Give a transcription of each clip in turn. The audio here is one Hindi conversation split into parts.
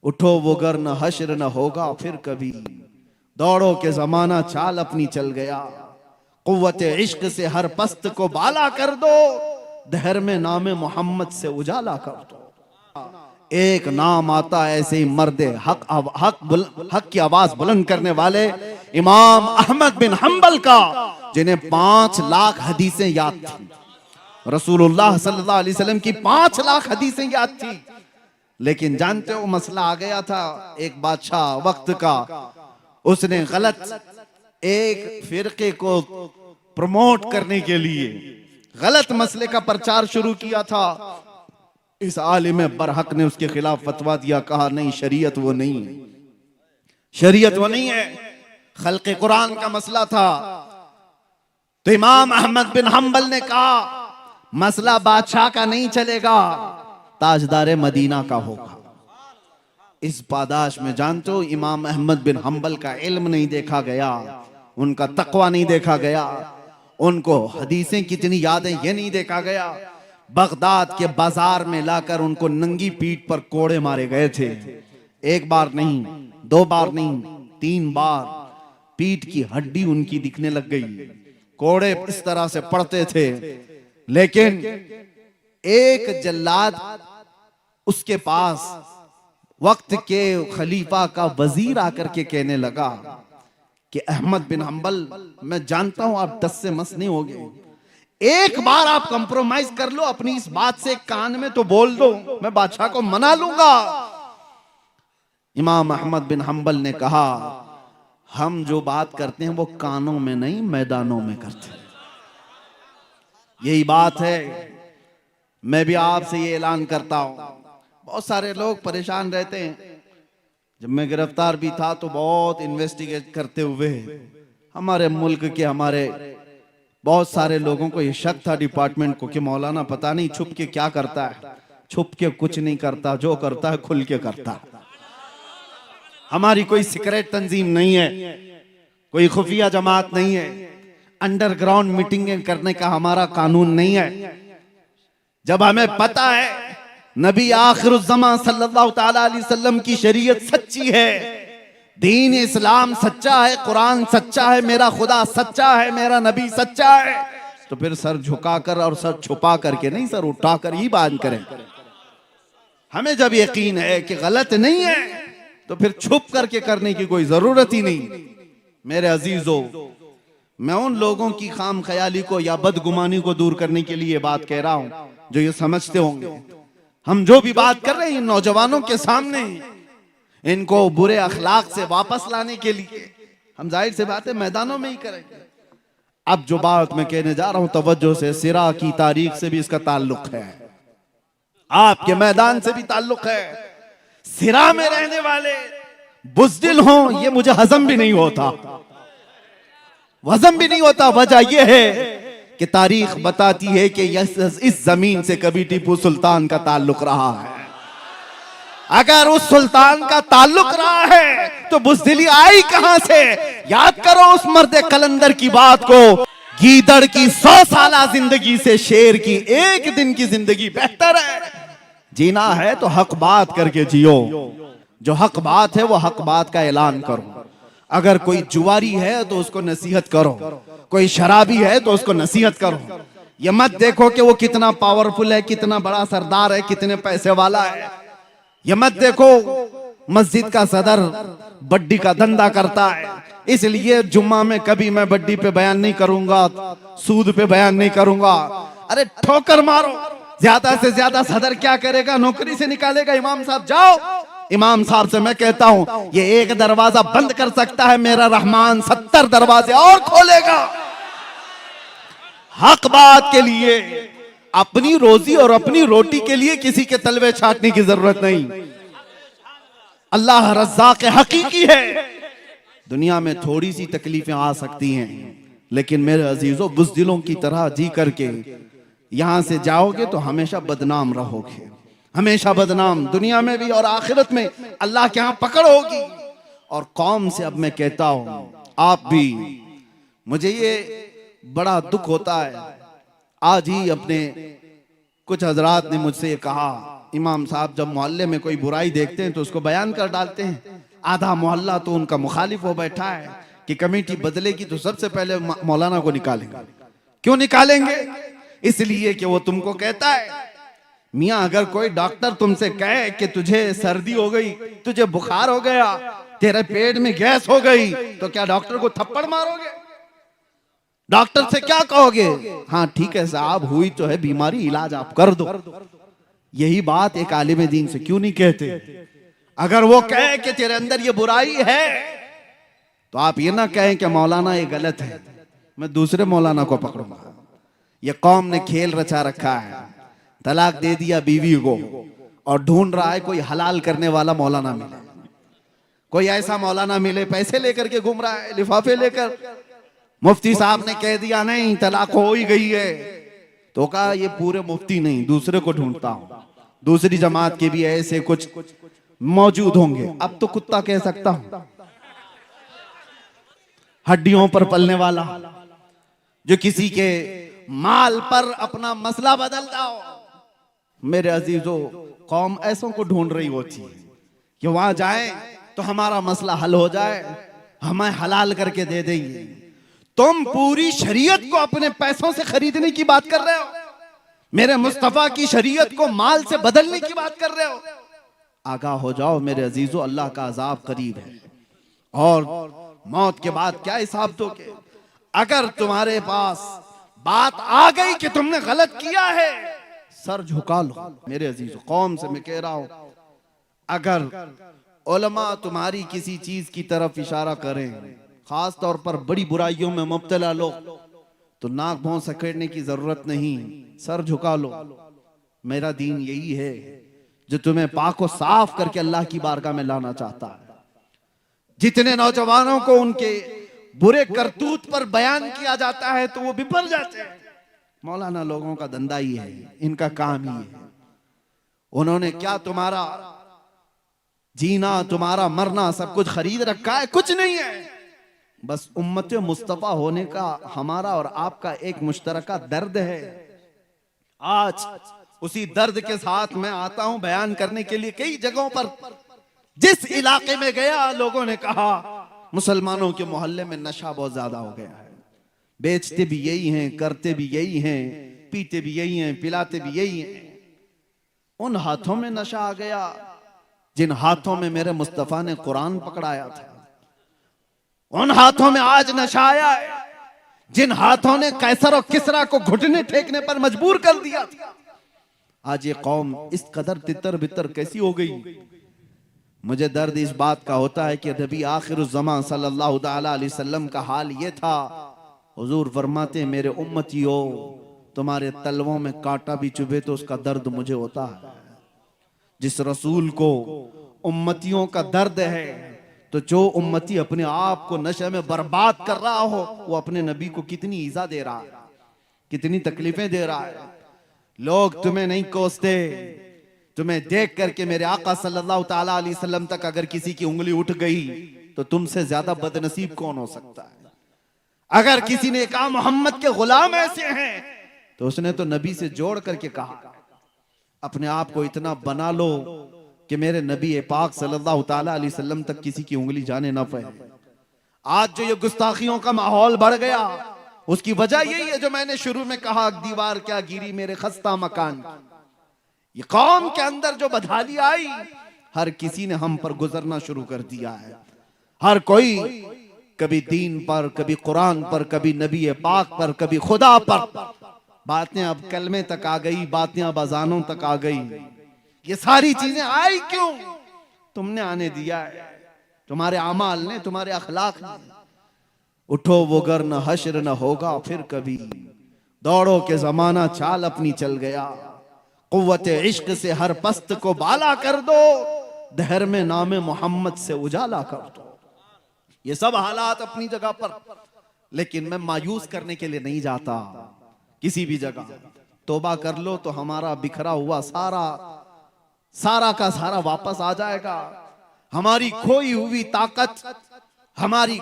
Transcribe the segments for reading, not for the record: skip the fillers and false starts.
उठो वो गर न हश्र न होगा फिर कभी, दौड़ो के जमाना चाल अपनी चल गया। कुव्वत इश्क से हर पस्त को बाला कर दो, दहर में नाम मोहम्मद से उजाला कर दो। एक नाम आता ऐसे ही मर्दे हक की आवाज बुलंद करने वाले इमाम अहमद बिन हंबल का, जिन्हें 5 लाख हदीसें याद थी। रसूलुल्लाह सल्लल्लाहु अलैहि वसल्लम की 5 लाख हदीसें याद थी। लेकिन जानते हो मसला आ गया था, एक बादशाह वक्त का, उसने गलत एक फिरके को प्रमोट करने के लिए गलत मसले का प्रचार शुरू किया था। इस आलिम बरहक ने उसके खिलाफ फतवा दिया, कहा नहीं शरीयत वो नहीं है, शरीयत वो नहीं है, खल्क़े कुरान का मसला था। तो इमाम अहमद बिन हंबल ने कहा मसला बादशाह का नहीं चलेगा, ताजदार मदीना का होगा। इस पादाश में जानते हो इमाम अहमद बिन हंबल का इल्म नहीं देखा गया, उनका तकवा नहीं देखा गया, उनको हदीसें कितनी यादें ये नहीं देखा गया। बगदाद के बाजार में लाकर उनको नंगी पीठ पर कोड़े मारे गए थे। एक बार नहीं, 2 बार नहीं, 3 बार पीठ की हड्डी उनकी दिखने लग गई। कोड़े इस तरह से पड़ते थे। लेकिन एक जल्लाद उसके पास वक्त के खलीफा का वजीर आकर के कहने लगा कि अहमद बिन हंबल, मैं जानता हूं आप 10 से मस नहीं होगे, एक बार आप कंप्रोमाइज कर लो अपनी इस बात से, कान में तो बोल दो, मैं बादशाह को मना लूंगा। इमाम अहमद बिन हंबल ने कहा हम जो बात करते हैं वो कानों में नहीं मैदानों में करते हैं। यही बात है। मैं भी आपसे ये ऐलान करता हूं, बहुत सारे लोग परेशान रहते हैं। जब मैं गिरफ्तार भी था तो बहुत इन्वेस्टिगेट करते हुए हमारे मुल्क के हमारे बहुत सारे लोगों को ये शक था डिपार्टमेंट को कि मौलाना पता नहीं छुप के क्या करता है। छुप के कुछ नहीं करता, जो करता है खुल के करता है। हमारी कोई सीक्रेट तंजीम नहीं है, कोई खुफिया जमात नहीं है, अंडरग्राउंड मीटिंगें करने का हमारा कानून नहीं है। जब हमें पता है नबी आखिरुज़्ज़मा सल्लल्लाहु ताला अलैहि वसल्लम की शरीयत सच्ची है, दीन इस्लाम सच्चा है, कुरान सच्चा है, मेरा खुदा सच्चा है, मेरा नबी सच्चा है, तो फिर सर झुकाकर और सर छुपा करके नहीं, सर उठाकर ही बात करें। हमें जब यकीन है कि गलत नहीं है तो फिर छुप करके करने की कोई जरूरत ही नहीं। मेरे अजीजों, मैं उन लोगों की खाम ख्याली को या बदगुमानी को दूर करने के लिए बात कह रहा हूं जो ये समझते होंगे हम जो भी बात कर रहे हैं नौजवानों के सामने, इनको बुरे अखलाक से वापस लाने के लिए हम जाहिर से बात है मैदानों में ही करेंगे। अब जो बात मैं कहने जा रहा हूं तवज्जो से, सिरा की तारीख से भी इसका ताल्लुक है, आपके मैदान से भी ताल्लुक है। सिरा में रहने वाले बुज़दिल हों ये मुझे हजम भी नहीं होता, वजम भी नहीं होता। वजह यह है कि तारीख बताती है कि इस जमीन से कभी टीपू सुल्तान का ताल्लुक रहा है। अगर उस सुल्तान का ताल्लुक रहा है तो बुज़दिली आई कहां से? याद करो उस मर्दे कलंदर की बात को, गीदड़ की 100 साला जिंदगी से शेर की 1 दिन की जिंदगी बेहतर है। जीना है तो हक बात करके जियो, जो हक बात है वो हक बात का ऐलान करो। अगर कोई जुआरी है तो उसको नसीहत करो, कोई शराबी है तो उसको नसीहत करो। ये मत देखो कि वो कितना पावरफुल है, कितना बड़ा सरदार है, कितने पैसे वाला है। ये मत देखो मस्जिद का सदर बड्डी का धंधा करता है, इसलिए जुम्मा में कभी मैं बड्डी पे बयान नहीं करूंगा, सूद पे बयान नहीं करूंगा। अरे ठोकर मारो, ज्यादा से ज्यादा सदर क्या करेगा, नौकरी से निकालेगा। इमाम साहब जाओ, इमाम साहब से मैं कहता हूं ये एक दरवाजा बंद कर सकता है, मेरा रहमान 70 दरवाजे और खोलेगा। हक बात के लिए, अपनी रोजी और अपनी रोटी के लिए किसी के तलवे छाटने की जरूरत नहीं। अल्लाह रज़्ज़ाक़ हकीकी है। दुनिया में थोड़ी सी तकलीफें आ सकती हैं, लेकिन मेरे अजीजों बुज़दिलों की तरह जी करके यहां से जाओगे तो हमेशा बदनाम रहोगे, हमेशा बदनाम, दुनिया में भी और आखिरत में अल्लाह के यहां पकड़ होगी। और कौम से अब मैं कहता हूं, आप भी, मुझे ये बड़ा दुख होता है। आज ही अपने कुछ हजरात ने मुझसे कहा इमाम साहब जब मोहल्ले में कोई बुराई देखते हैं तो उसको बयान कर डालते हैं। आधा मोहल्ला तो उनका मुखालिफ हो बैठा है कि कमेटी बदलेगी तो सबसे पहले मौलाना को निकालेंगे। क्यों निकालेंगे? इसलिए कि वो तुमको कहता है मियाँ अगर कोई डॉक्टर तुमसे कहे कि तुझे सर्दी हो गई, तुझे बुखार हो गया, तेरे पेट में गैस हो गई, तो क्या डॉक्टर को थप्पड़ मारोगे? डॉक्टर से क्या कहोगे? हाँ ठीक है साहब, हुई तो है बीमारी, इलाज आप कर दो। यही बात एक आलिम दीन से क्यों नहीं कहते? अगर वो कहे कि तेरे अंदर ये बुराई है तो आप ये ना कहें कि मौलाना ये गलत है, मैं दूसरे मौलाना को पकड़ूंगा। ये कौम ने खेल रचा रखा है, तलाक दे दिया बीवी को और ढूंढ रहा है कोई हलाल करने वाला मौलाना मिले, कोई ऐसा मौलाना मिले, पैसे लेकर के घूम रहा है लिफाफे लेकर। मुफ्ती साहब ने कह दिया नहीं तलाक हो ही गई है, तो कहा ये पूरे मुफ्ती नहीं, दूसरे को ढूंढता हूं, दूसरी जमात के भी ऐसे कुछ मौजूद होंगे। अब तो कुत्ता कह सकता हूं, हड्डियों पर पलने वाला, जो किसी के माल पर अपना मसला बदलता हो। मेरे अजीजों, कौम ऐसों को ढूंढ रही होती है कि वहां जाए तो हमारा मसला हल हो जाए, हमें हलाल करके दे देंगे। तुम पूरी शरीयत को अपने पैसों से खरीदने की बात कर रहे हो, मेरे मुस्तफा की शरीयत को माल से बदलने की बात कर रहे हो। आगाह हो जाओ मेरे अजीजों, अल्लाह का अजाब करीब है और मौत के बाद क्या हिसाब दोगे? अगर तुम्हारे पास बात आ गई कि तुमने गलत किया है, सर झुका लो। मेरे अजीजों, कौम से मैं कह रहा हूं, अगर उलमा तुम्हारी किसी चीज की तरफ इशारा करें, खास तौर पर बड़ी बुराइयों में मुब्तला लोग, तो नाक भौं सकेड़ने की जरूरत नहीं, सर झुका लो। मेरा दीन यही है जो तुम्हें पाक व साफ करके अल्लाह की बारगाह में लाना चाहता है। जितने नौजवानों को उनके बुरे करतूत पर बयान किया जाता है तो वो बिफर जाते हैं। मौलाना लोगों का धंधा ही है, इनका काम ही है। उन्होंने क्या तुम्हारा जीना, तुम्हारा मरना सब कुछ खरीद रखा है? कुछ नहीं है। बस उम्मत मुस्तफा होने का हमारा और आपका एक मुश्तरका दर्द है। आज उसी दर्द के साथ मैं आता हूं बयान करने के लिए। कई जगहों पर जिस इलाके में गया, लोगों ने कहा मुसलमानों के मोहल्ले में नशा बहुत ज्यादा हो गया है, बेचते भी यही हैं, करते भी यही हैं, पीते भी यही हैं, पिलाते भी यही हैं। उन हाथों में नशा आ गया जिन हाथों में मेरे मुस्तफा ने कुरान पकड़ाया था। उन हाथों में आज नशा आया है जिन हाथों ने कैसर और किसरा को घुटने टेकने पर मजबूर कर दिया था। आज ये कौम इस कदर तितर बितर कैसी हो गई? मुझे दर्द इस बात का होता है कि नबी आखिरुज़्ज़मान सल्लल्लाहु अलैहि वसल्लम का हाल ये था। हुजूर फरमाते मेरे उम्मतियों, तुम्हारे तलवों में कांटा भी चुभे तो उसका दर्द मुझे होता है। जिस रसूल को उम्मतियों का दर्द है, तो जो उम्मती अपने आप को नशे में बर्बाद कर रहा हो, वो अपने नबी को कितनी ईजा दे रहा है, कितनी तकलीफें दे रहा है। लोग तुम्हें नहीं कोसते, तुम्हें देख करके मेरे आका सल्लल्लाहु ताला अलैहि वसल्लम तक अगर किसी की उंगली उठ गई तो तुमसे ज्यादा बदनसीब कौन हो सकता है? अगर किसी ने कहा मोहम्मद के गुलाम ऐसे हैं, तो उसने तो नबी से जोड़ करके कहा अपने आप को इतना बना लो कि मेरे नबी पाक सल्लल्लाहु ताला अलैहि वसल्लम तक किसी की उंगली जाने ना पाए। आज जो ये गुस्ताखियों का माहौल बढ़ गया, उसकी वजह यही है जो मैंने शुरू में कहा, दीवार क्या गिरी मेरे खस्ता मकान। ये कौम के अंदर जो बदहाली आई, हर किसी ने हम पर गुजरना शुरू कर दिया है। हर कोई कभी दीन पर, कभी कुरान पर, कभी नबी पाक पर, कभी खुदा पर। बातें अब कलमे तक आ गई, बातें अब अजानों तक आ गई। ये सारी चीजें आई क्यों? तुमने आने दिया है, तुम्हारे अमाल ने, तुम्हारे अखलाक ने। उठो वो गर न हश्र न होगा फिर कभी, दौड़ो के जमाना चाल अपनी चल गया। कुव्वत इश्क से हर पस्त को बाला कर दो, दहर में नामे मोहम्मद से उजाला कर दो। ये सब हालात अपनी जगह पर, लेकिन मैं मायूस करने के लिए नहीं जाता किसी भी जगह। तौबा कर लो तो हमारा बिखरा हुआ सारा का सारा वापस आ जाएगा। हमारी खोई हुई ताकत, हमारी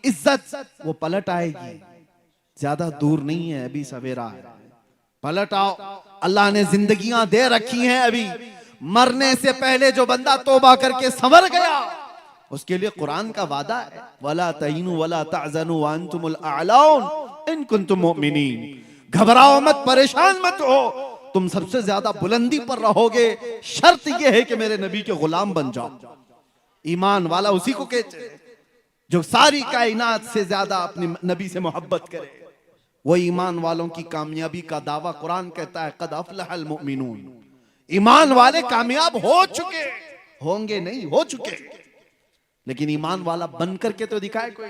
इज्जत, वो पलट आएगी। ज्यादा दूर नहीं है, अभी सवेरा है, पलट आओ। अल्लाह ने जिंदगियां दे रखी हैं, अभी मरने से पहले जो बंदा तौबा करके संवर गया उसके लिए कुरान का वादा है, वला तहीनु वला तहज़नु व अंतुमुल अअलौन इन कुंतुम मुमिनीन। घबराओ मत, परेशान मत हो, तुम सबसे ज्यादा बुलंदी पर रहोगे, शर्त यह है कि मेरे नबी के गुलाम बन जाओ। ईमान वाला उसी को कहते हैं जो सारी कायनात से ज्यादा अपने नबी से मोहब्बत करे। वो ईमान वालों की कामयाबी का दावा कुरान कहता है, कद अफलहल मुमिनून। ईमान वाले कामयाब हो चुके, होंगे नहीं, हो चुके, लेकिन ईमान वाला बन करके तो दिखाए कोई।